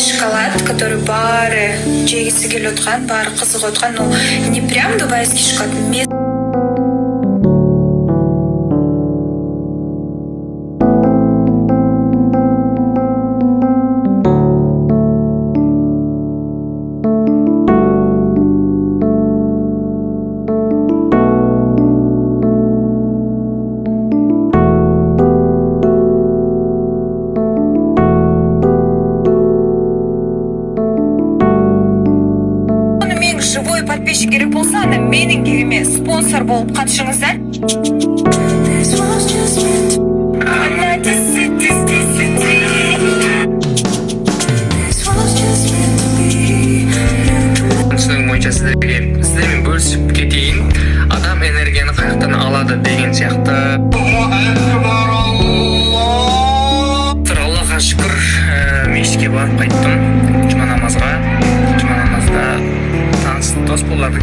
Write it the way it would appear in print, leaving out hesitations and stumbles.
шоколад, который бары жегisi келип аткан, бары кызыгып аткан, но не прям дубайский шоколад. Живой подписчик керек болса, анда менің кегіме спонсор болып қатышыңыздар. Түсінігім бойынша сіздермен бөлісіп кетейін. Адам энергияны қаяқтан алады деген сияқты. Аллаға шүкір, мешітке барып қайттым. Жұма намазға. Жұма намазда таныс дос болар.